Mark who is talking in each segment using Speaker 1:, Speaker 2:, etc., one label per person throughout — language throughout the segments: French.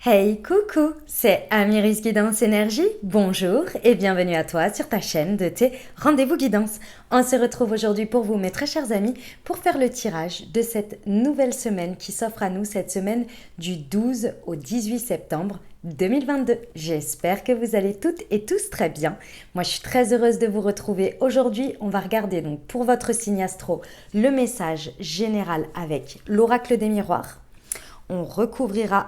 Speaker 1: Hey, coucou, c'est Amiris Guidance Énergie. Bonjour et bienvenue à toi sur ta chaîne de tes rendez-vous guidance. On se retrouve aujourd'hui pour vous, mes très chers amis, pour faire le tirage de cette nouvelle semaine qui s'offre à nous, cette semaine du 12 au 18 septembre 2022. J'espère que vous allez toutes et tous très bien. Moi, je suis très heureuse de vous retrouver. Aujourd'hui, on va regarder donc pour votre signe astro le message général avec l'oracle des miroirs. On recouvrira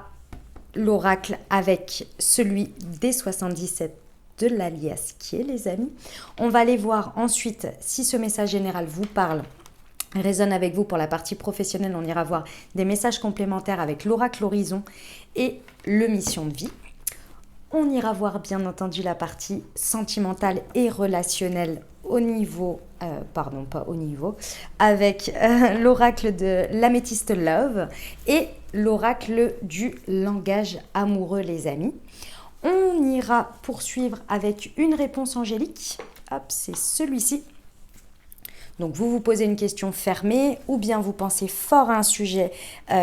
Speaker 1: l'oracle avec celui des 77 de l'alias qui est, les amis. On va aller voir ensuite si ce message général vous parle, résonne avec vous. Pour la partie professionnelle, on ira voir des messages complémentaires avec l'oracle horizon et le mission de vie. On ira voir bien entendu la partie sentimentale et relationnelle au niveau, avec l'oracle de l'améthyste love et l'oracle du langage amoureux, les amis. On ira poursuivre avec une réponse angélique. Hop, c'est celui-ci. Donc vous vous posez une question fermée, ou bien vous pensez fort à un sujet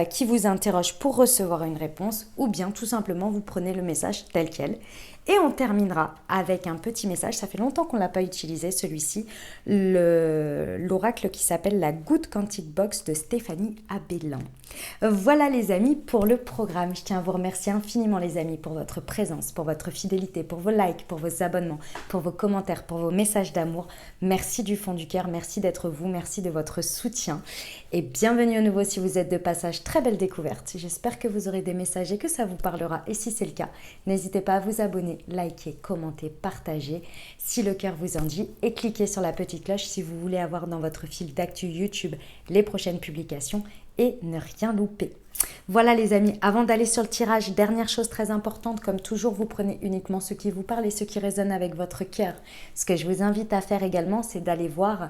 Speaker 1: qui vous interroge pour recevoir une réponse, ou bien tout simplement vous prenez le message tel quel. Et on terminera avec un petit message, ça fait longtemps qu'on ne l'a pas utilisé celui-ci, l'oracle qui s'appelle la Good Quantic Box de Stéphanie Abellan. Voilà les amis pour le programme. Je tiens à vous remercier infiniment les amis pour votre présence, pour votre fidélité, pour vos likes, pour vos abonnements, pour vos commentaires, pour vos messages d'amour. Merci du fond du cœur, merci d'être vous, merci de votre soutien. Et bienvenue à nouveau si vous êtes de passage, très belle découverte. J'espère que vous aurez des messages et que ça vous parlera. Et si c'est le cas, n'hésitez pas à vous abonner, liker, commenter, partager si le cœur vous en dit et cliquez sur la petite cloche si vous voulez avoir dans votre fil d'actu YouTube les prochaines publications et ne rien louper. Voilà les amis, avant d'aller sur le tirage, dernière chose très importante, comme toujours, vous prenez uniquement ce qui vous parle et ce qui résonne avec votre cœur. Ce que je vous invite à faire également, c'est d'aller voir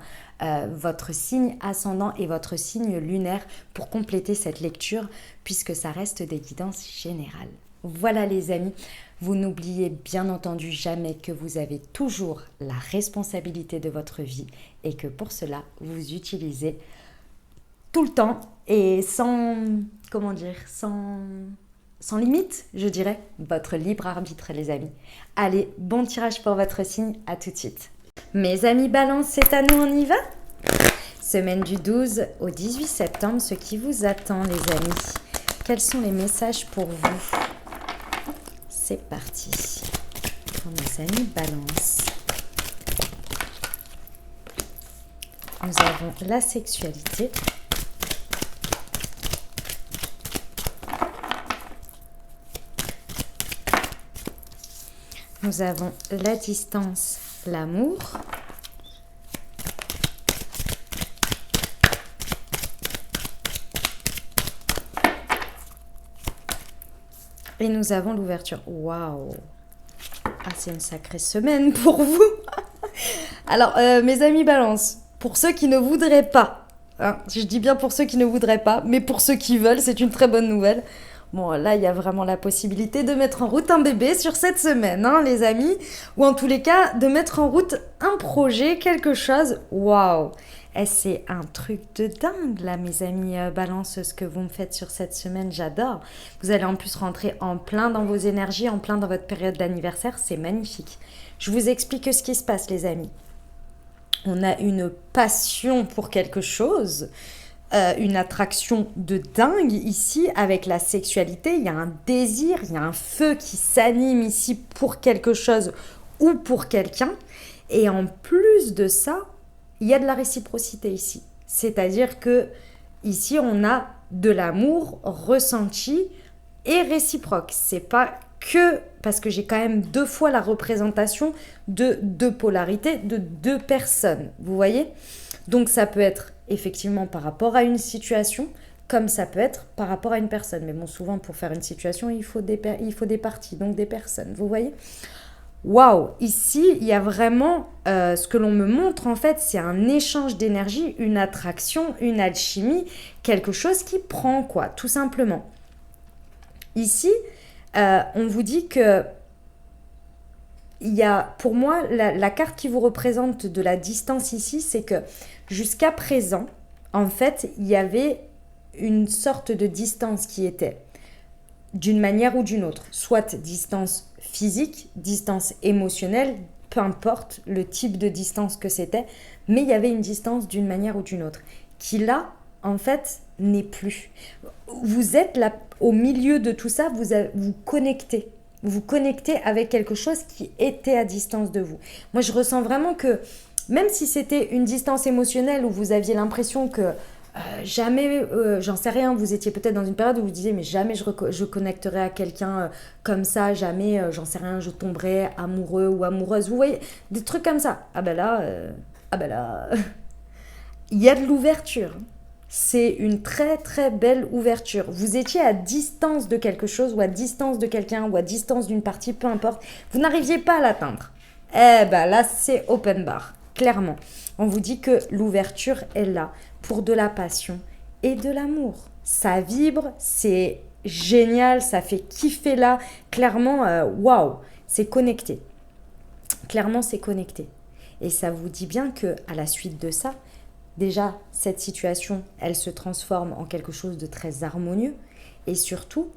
Speaker 1: votre signe ascendant et votre signe lunaire pour compléter cette lecture, puisque ça reste des guidances générales. Voilà les amis, vous n'oubliez bien entendu jamais que vous avez toujours la responsabilité de votre vie et que pour cela, vous utilisez tout le temps et sans limite, je dirais, votre libre arbitre les amis. Allez, bon tirage pour votre signe, à tout de suite. Mes amis Balance, c'est à nous, on y va? Semaine du 12 au 18 septembre, ce qui vous attend les amis. Quels sont les messages pour vous? C'est parti. Pour mes amis Balance. Nous avons la sexualité. Nous avons la distance, l'amour. Et nous avons l'ouverture. Waouh! Ah, c'est une sacrée semaine pour vous. Alors, mes amis Balance, pour ceux qui ne voudraient pas, hein, je dis bien pour ceux qui ne voudraient pas, mais pour ceux qui veulent, c'est une très bonne nouvelle. Bon, là, il y a vraiment la possibilité de mettre en route un bébé sur cette semaine, hein, les amis. Ou en tous les cas, de mettre en route un projet, quelque chose. Waouh! Et c'est un truc de dingue, là, mes amis Balance, ce que vous me faites sur cette semaine, j'adore. Vous allez en plus rentrer en plein dans vos énergies, en plein dans votre période d'anniversaire, c'est magnifique. Je vous explique ce qui se passe, les amis. On a une passion pour quelque chose, une attraction de dingue ici avec la sexualité. Il y a un désir, il y a un feu qui s'anime ici pour quelque chose ou pour quelqu'un. Et en plus de ça, il y a de la réciprocité ici. C'est-à-dire que ici, on a de l'amour ressenti et réciproque. C'est pas que parce que j'ai quand même deux fois la représentation de deux polarités, de deux personnes. Vous voyez? Donc ça peut être effectivement par rapport à une situation, comme ça peut être par rapport à une personne. Mais bon, souvent pour faire une situation, il faut des parties, donc des personnes. Vous voyez? Waouh! Ici, il y a vraiment ce que l'on me montre en fait, c'est un échange d'énergie, une attraction, une alchimie, quelque chose qui prend quoi, tout simplement. Ici, on vous dit que il y a, pour moi, la carte qui vous représente de la distance ici, c'est que jusqu'à présent, en fait, il y avait une sorte de distance qui était d'une manière ou d'une autre. Soit distance physique, distance émotionnelle, peu importe le type de distance que c'était, mais il y avait une distance d'une manière ou d'une autre, qui là, en fait, n'est plus. Vous êtes là, au milieu de tout ça, vous connectez. Vous connectez avec quelque chose qui était à distance de vous. Moi, je ressens vraiment que, même si c'était une distance émotionnelle où vous aviez l'impression que jamais, j'en sais rien, vous étiez peut-être dans une période où vous disiez, mais jamais je connecterai à quelqu'un comme ça, jamais, j'en sais rien, je tomberai amoureux ou amoureuse. Vous voyez, des trucs comme ça. Ah ben là, il y a de l'ouverture. C'est une très très belle ouverture. Vous étiez à distance de quelque chose ou à distance de quelqu'un ou à distance d'une partie, peu importe. Vous n'arriviez pas à l'atteindre. Eh ben là, c'est open bar, clairement. On vous dit que l'ouverture est là pour de la passion et de l'amour. Ça vibre, c'est génial, ça fait kiffer là. Clairement, waouh, c'est connecté. Clairement, c'est connecté. Et ça vous dit bien que à la suite de ça, déjà, cette situation, elle se transforme en quelque chose de très harmonieux et surtout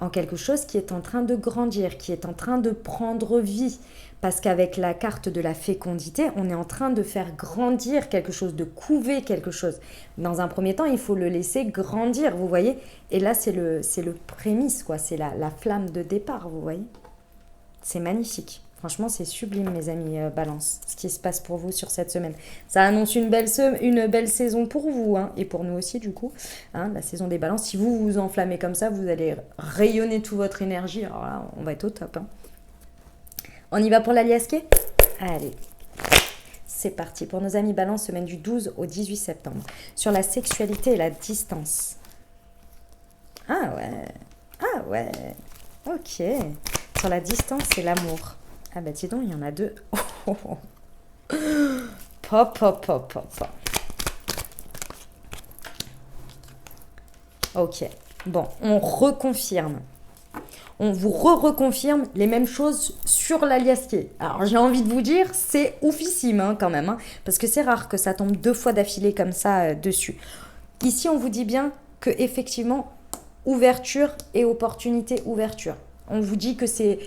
Speaker 1: en quelque chose qui est en train de grandir, qui est en train de prendre vie. Parce qu'avec la carte de la fécondité, on est en train de faire grandir quelque chose, de couver quelque chose. Dans un premier temps, il faut le laisser grandir, vous voyez. Et là, c'est le prémisse, quoi. C'est la flamme de départ, vous voyez. C'est magnifique. Franchement, c'est sublime, mes amis Balance, ce qui se passe pour vous sur cette semaine. Ça annonce une belle saison pour vous, hein, et pour nous aussi, du coup, hein, la saison des Balances. Si vous vous enflammez comme ça, vous allez rayonner toute votre énergie. Alors là, on va être au top. Hein. On y va pour la liasquée ? Allez, c'est parti. Pour nos amis Balance, semaine du 12 au 18 septembre. Sur la sexualité et la distance. Ah ouais, ok. Sur la distance et l'amour. Ah bah dis donc, il y en a deux. Oh, oh, oh. Pop, pop, pop, pop, pop. Ok. Bon, on reconfirme. On vous reconfirme les mêmes choses sur la liasquée. Alors j'ai envie de vous dire, c'est oufissime hein, quand même. Hein, parce que c'est rare que ça tombe 2 fois d'affilée comme ça dessus. Ici, on vous dit bien que effectivement, ouverture et opportunité, ouverture. On vous dit que c'est...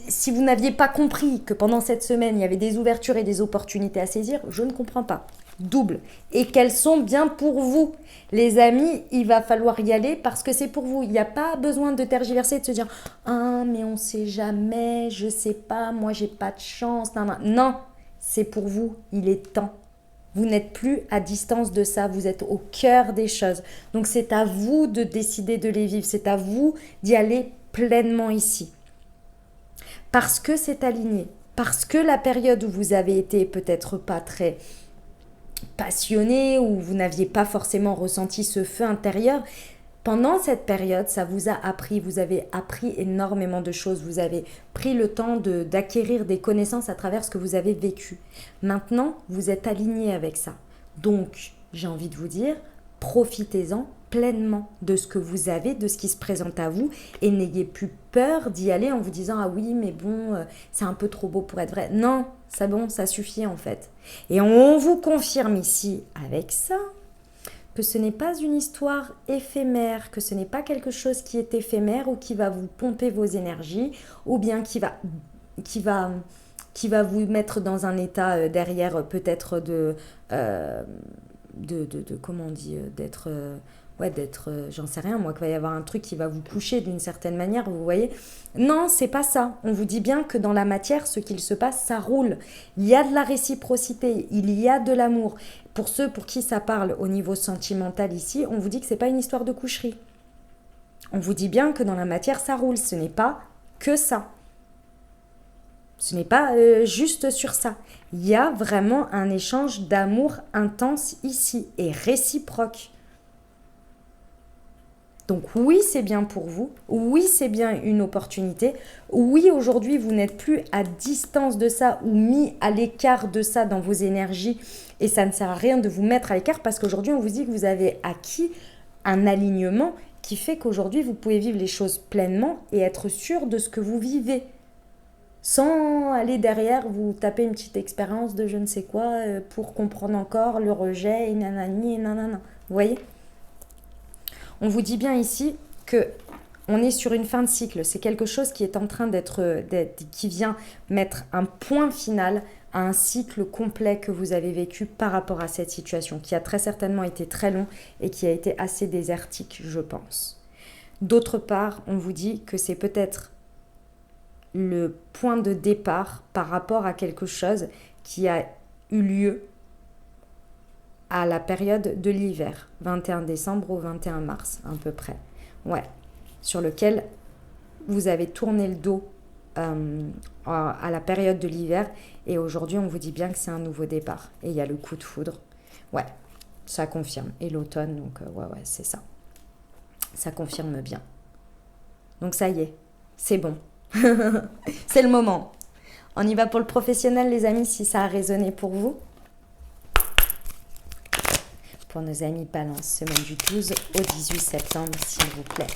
Speaker 1: Si vous n'aviez pas compris que pendant cette semaine, il y avait des ouvertures et des opportunités à saisir, je ne comprends pas. Double. Et qu'elles sont bien pour vous. Les amis, il va falloir y aller parce que c'est pour vous. Il n'y a pas besoin de tergiverser, de se dire « Ah, mais on ne sait jamais, je ne sais pas, moi j'ai pas de chance. » Non, c'est pour vous. Il est temps. Vous n'êtes plus à distance de ça, vous êtes au cœur des choses. Donc c'est à vous de décider de les vivre, c'est à vous d'y aller pleinement ici. Parce que c'est aligné, parce que la période où vous avez été peut-être pas très passionné, où vous n'aviez pas forcément ressenti ce feu intérieur, pendant cette période, ça vous a appris, vous avez appris énormément de choses, vous avez pris le temps d'acquérir des connaissances à travers ce que vous avez vécu. Maintenant, vous êtes aligné avec ça. Donc, j'ai envie de vous dire, profitez-en pleinement de ce que vous avez, de ce qui se présente à vous et n'ayez plus peur d'y aller en vous disant « Ah oui, mais bon, c'est un peu trop beau pour être vrai. » Non, c'est bon, ça suffit en fait. Et on vous confirme ici avec ça que ce n'est pas une histoire éphémère, que ce n'est pas quelque chose qui est éphémère ou qui va vous pomper vos énergies ou bien qui va vous mettre dans un état derrière peut-être comment on dit, d'être j'en sais rien moi, qu'il va y avoir un truc qui va vous coucher d'une certaine manière, vous voyez. Non, c'est pas ça. On vous dit bien que dans la matière, ce qu'il se passe, ça roule. Il y a de la réciprocité, il y a de l'amour. Pour ceux pour qui ça parle au niveau sentimental ici, on vous dit que c'est pas une histoire de coucherie. On vous dit bien que dans la matière, ça roule. Ce n'est pas que ça. Ce n'est pas juste sur ça. Il y a vraiment un échange d'amour intense ici et réciproque. Donc oui, c'est bien pour vous. Oui, c'est bien une opportunité. Oui, aujourd'hui, vous n'êtes plus à distance de ça ou mis à l'écart de ça dans vos énergies. Et ça ne sert à rien de vous mettre à l'écart parce qu'aujourd'hui, on vous dit que vous avez acquis un alignement qui fait qu'aujourd'hui, vous pouvez vivre les choses pleinement et être sûr de ce que vous vivez. Sans aller derrière, vous taper une petite expérience de je ne sais quoi pour comprendre encore le rejet et nanani et nanana. Vous voyez ? On vous dit bien ici que On est sur une fin de cycle. C'est quelque chose qui est en train qui vient mettre un point final à un cycle complet que vous avez vécu par rapport à cette situation, qui a très certainement été très long et qui a été assez désertique, je pense. D'autre part, on vous dit que c'est peut-être le point de départ par rapport à quelque chose qui a eu lieu à la période de l'hiver, 21 décembre au 21 mars, à peu près. Ouais, sur lequel vous avez tourné le dos à la période de l'hiver et aujourd'hui on vous dit bien que c'est un nouveau départ et il y a le coup de foudre. Ouais, ça confirme. Et l'automne, donc ouais, c'est ça. Ça confirme bien. Donc ça y est, c'est bon. C'est le moment. On y va pour le professionnel, les amis, si ça a résonné pour vous. Pour nos amis Balance, semaine du 12 au 18 septembre, s'il vous plaît.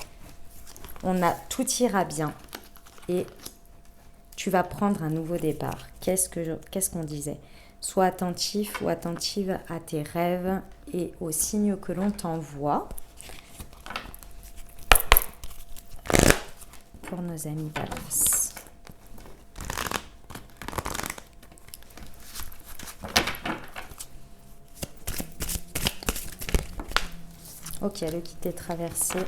Speaker 1: Tout ira bien et tu vas prendre un nouveau départ. Qu'est-ce qu'on disait? Sois attentif ou attentive à tes rêves et aux signes que l'on t'envoie. Pour nos amis Balance. Ok, le kit est traversé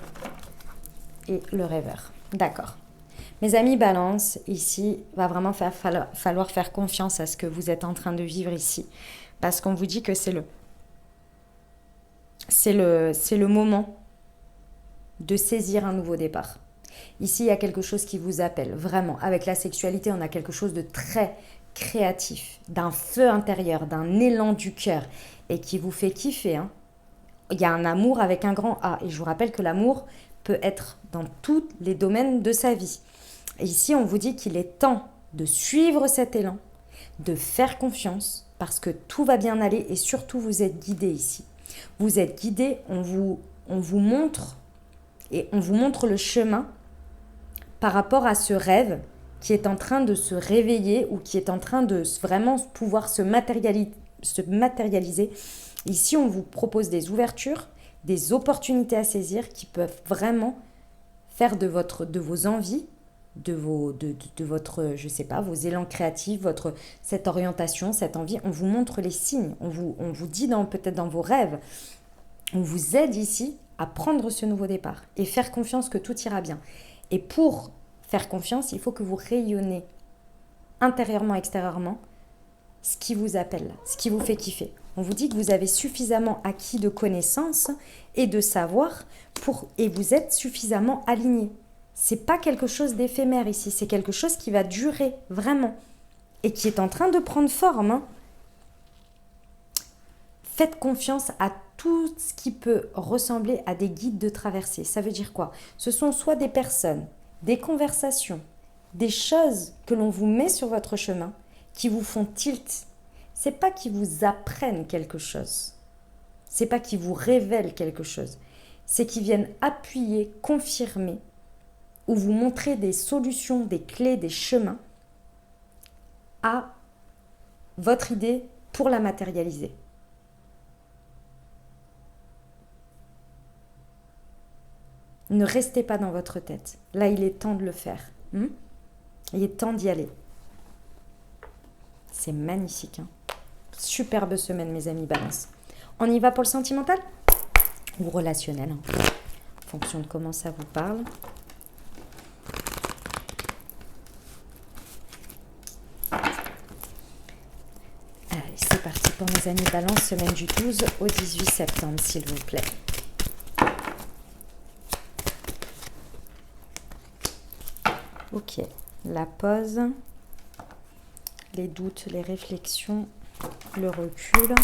Speaker 1: et le rêveur. D'accord. Mes amis Balance, ici, va vraiment falloir faire confiance à ce que vous êtes en train de vivre ici. Parce qu'on vous dit que c'est le moment de saisir un nouveau départ. Ici, il y a quelque chose qui vous appelle, vraiment. Avec la sexualité, on a quelque chose de très créatif, d'un feu intérieur, d'un élan du cœur et qui vous fait kiffer. Hein. Il y a un amour avec un grand A. Et je vous rappelle que l'amour peut être dans tous les domaines de sa vie. Et ici, on vous dit qu'il est temps de suivre cet élan, de faire confiance, parce que tout va bien aller et surtout, vous êtes guidé ici. Vous êtes guidé, on vous montre et on vous montre le chemin par rapport à ce rêve qui est en train de se réveiller ou qui est en train de vraiment pouvoir se matérialiser. Ici, on vous propose des ouvertures, des opportunités à saisir qui peuvent vraiment faire de vos envies, de votre, je sais pas, vos élans créatifs, cette orientation, cette envie. On vous montre les signes, on vous dit peut-être dans vos rêves, on vous aide ici à prendre ce nouveau départ et faire confiance que tout ira bien. Et pour faire confiance, il faut que vous rayonnez intérieurement, extérieurement, ce qui vous appelle, ce qui vous fait kiffer. On vous dit que vous avez suffisamment acquis de connaissances et de savoir et vous êtes suffisamment aligné. C'est pas quelque chose d'éphémère ici, c'est quelque chose qui va durer vraiment et qui est en train de prendre forme. Hein. Faites confiance à tout ce qui peut ressembler à des guides de traversée. Ça veut dire quoi? Ce sont soit des personnes, des conversations, des choses que l'on vous met sur votre chemin qui vous font tilt. C'est pas qu'ils vous apprennent quelque chose. C'est pas qu'ils vous révèlent quelque chose. C'est qu'ils viennent appuyer, confirmer ou vous montrer des solutions, des clés, des chemins à votre idée pour la matérialiser. Ne restez pas dans votre tête. Là, il est temps de le faire. Il est temps d'y aller. C'est magnifique. Hein. Superbe semaine, mes amis Balance. On y va pour le sentimental ou relationnel, hein, en fonction de comment ça vous parle. Allez, c'est parti pour mes amis Balance, semaine du 12 au 18 septembre, s'il vous plaît. Ok, la pause, les doutes, les réflexions, le recul.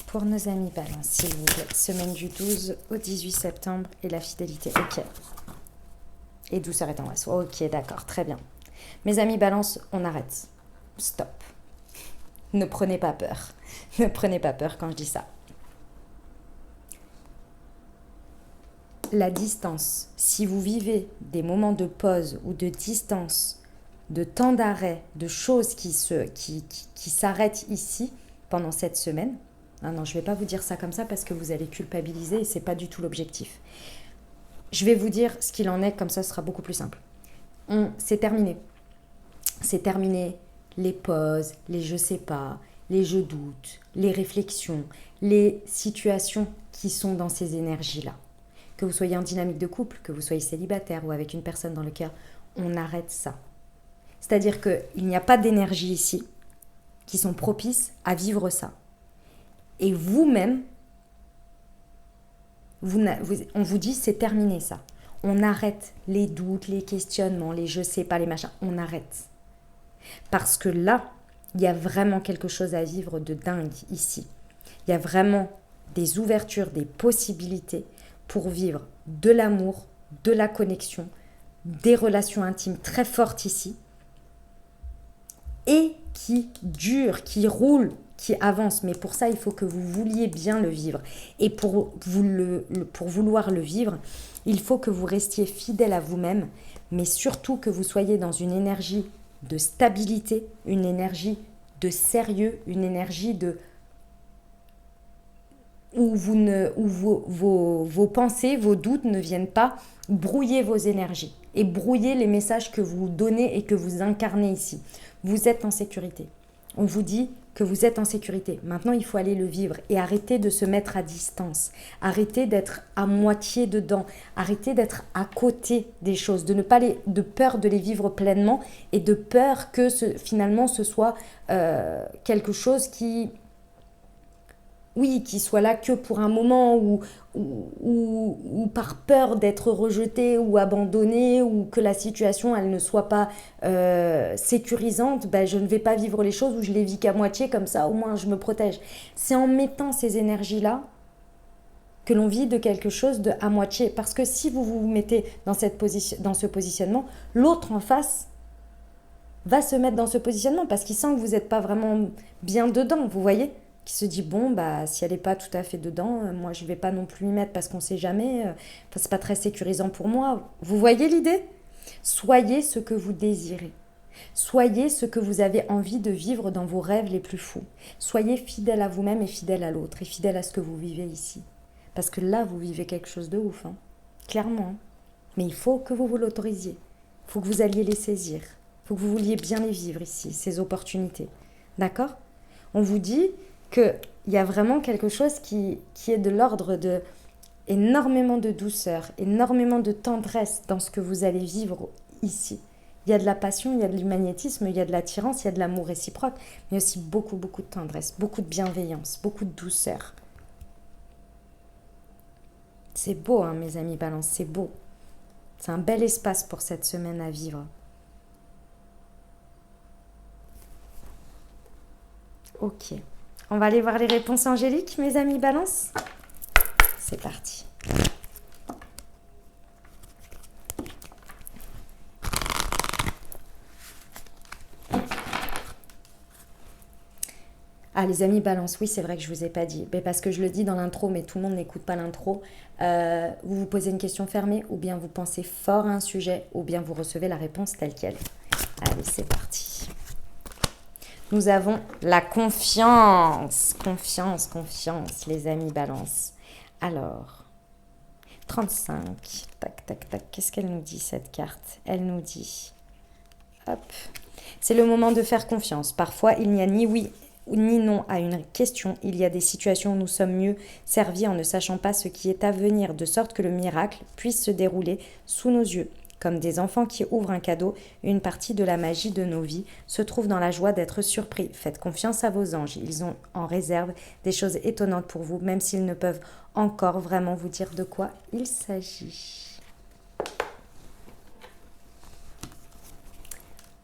Speaker 1: Pour nos amis Balance, s'il vous plaît, semaine du 12 au 18 septembre et la fidélité. Ok. Et douceur et tendresse. Ok, d'accord, très bien. Mes amis Balance, on arrête. Stop. Ne prenez pas peur. Ne prenez pas peur quand je dis ça. La distance, si vous vivez des moments de pause ou de distance de temps d'arrêt, de choses qui s'arrêtent ici pendant cette semaine. Ah non, je ne vais pas vous dire ça comme ça parce que vous allez culpabiliser et ce n'est pas du tout l'objectif. Je vais vous dire ce qu'il en est, comme ça ce sera beaucoup plus simple. C'est terminé. C'est terminé les pauses, les je sais pas, les je doute, les réflexions, les situations qui sont dans ces énergies-là. Que vous soyez en dynamique de couple, que vous soyez célibataire ou avec une personne dans le cœur, on arrête ça. C'est-à-dire qu'il n'y a pas d'énergie ici qui sont propices à vivre ça. Et vous-même, on vous dit c'est terminé ça. On arrête les doutes, les questionnements, les je sais pas, les machins. On arrête. Parce que là, il y a vraiment quelque chose à vivre de dingue ici. Il y a vraiment des ouvertures, des possibilités pour vivre de l'amour, de la connexion, des relations intimes très fortes ici et qui durent, qui roulent, qui avancent. Mais pour ça, il faut que vous vouliez bien le vivre. Et pour vouloir le vivre, il faut que vous restiez fidèle à vous-même, mais surtout que vous soyez dans une énergie de stabilité, une énergie de sérieux, une énergie où vos pensées, vos doutes ne viennent pas brouiller vos énergies et brouiller les messages que vous donnez et que vous incarnez ici. Vous êtes en sécurité. On vous dit que vous êtes en sécurité. Maintenant, il faut aller le vivre et arrêter de se mettre à distance. Arrêter d'être à moitié dedans. Arrêter d'être à côté des choses, de peur de les vivre pleinement et de peur que finalement ce soit quelque chose qui soit là que pour un moment ou par peur d'être rejeté ou abandonné ou que la situation elle ne soit pas sécurisante, je ne vais pas vivre les choses ou je les vis qu'à moitié, comme ça au moins je me protège. C'est en mettant ces énergies-là que l'on vit de quelque chose de à moitié. Parce que si vous vous mettez dans ce positionnement, l'autre en face va se mettre dans ce positionnement parce qu'il sent que vous n'êtes pas vraiment bien dedans, vous voyez ? Qui se dit si elle n'est pas tout à fait dedans, moi je vais pas non plus m'y mettre parce qu'on sait jamais, c'est pas très sécurisant pour moi. Vous voyez l'idée ? Soyez ce que vous désirez. Soyez ce que vous avez envie de vivre dans vos rêves les plus fous. Soyez fidèle à vous-même et fidèle à l'autre et fidèle à ce que vous vivez ici. Parce que là, vous vivez quelque chose de ouf, clairement. Mais il faut que vous l'autorisiez. Il faut que vous alliez les saisir. Il faut que vous vouliez bien les vivre ici, ces opportunités. D'accord ? On vous dit qu'il y a vraiment quelque chose qui est de l'ordre de énormément de douceur, énormément de tendresse dans ce que vous allez vivre ici. Il y a de la passion, il y a du magnétisme, il y a de l'attirance, il y a de l'amour réciproque, mais aussi beaucoup, beaucoup de tendresse, beaucoup de bienveillance, beaucoup de douceur. C'est beau, mes amis Balance, c'est beau. C'est un bel espace pour cette semaine à vivre. Ok. On va aller voir les réponses angéliques, mes amis Balance. C'est parti. Ah, les amis Balance, oui, c'est vrai que je ne vous ai pas dit. Mais parce que je le dis dans l'intro, mais tout le monde n'écoute pas l'intro. Vous vous posez une question fermée, ou bien vous pensez fort à un sujet, ou bien vous recevez la réponse telle qu'elle. Allez, c'est parti. Nous avons la confiance. Confiance, les amis Balance. Alors, 35. Tac, tac, tac. Qu'est-ce qu'elle nous dit, cette carte ? Elle nous dit... Hop. C'est le moment de faire confiance. Parfois, il n'y a ni oui ni non à une question. Il y a des situations où nous sommes mieux servis en ne sachant pas ce qui est à venir, de sorte que le miracle puisse se dérouler sous nos yeux. Comme des enfants qui ouvrent un cadeau, une partie de la magie de nos vies se trouve dans la joie d'être surpris. Faites confiance à vos anges, ils ont en réserve des choses étonnantes pour vous, même s'ils ne peuvent encore vraiment vous dire de quoi il s'agit.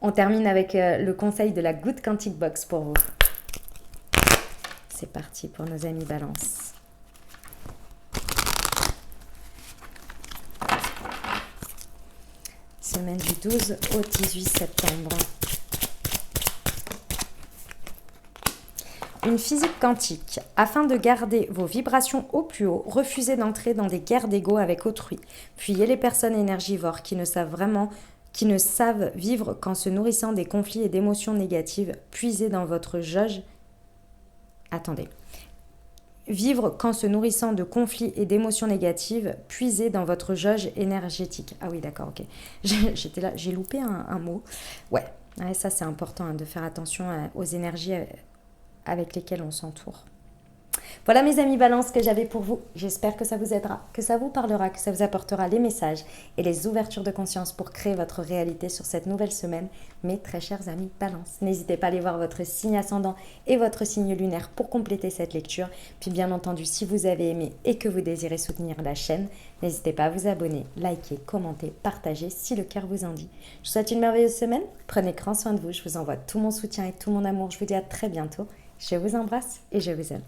Speaker 1: On termine avec le conseil de la Good Quantic Box pour vous. C'est parti pour nos amis Balance. Semaine du 12 au 18 septembre. Une physique quantique. Afin de garder vos vibrations au plus haut, refusez d'entrer dans des guerres d'ego avec autrui. Fuyez les personnes énergivores qui ne savent vraiment qui ne savent vivre qu'en se nourrissant des conflits et d'émotions négatives puisées dans votre jauge. Attendez. Vivre qu'en se nourrissant de conflits et d'émotions négatives puisées dans votre jauge énergétique. Ah oui, d'accord, ok. J'étais là, j'ai loupé un mot. Ouais, ça c'est important de faire attention aux énergies avec lesquelles on s'entoure. Voilà mes amis Balance que j'avais pour vous. J'espère que ça vous aidera, que ça vous parlera, que ça vous apportera les messages et les ouvertures de conscience pour créer votre réalité sur cette nouvelle semaine. Mes très chers amis Balance, n'hésitez pas à aller voir votre signe ascendant et votre signe lunaire pour compléter cette lecture. Puis bien entendu, si vous avez aimé et que vous désirez soutenir la chaîne, n'hésitez pas à vous abonner, liker, commenter, partager si le cœur vous en dit. Je vous souhaite une merveilleuse semaine. Prenez grand soin de vous. Je vous envoie tout mon soutien et tout mon amour. Je vous dis à très bientôt. Je vous embrasse et je vous aime.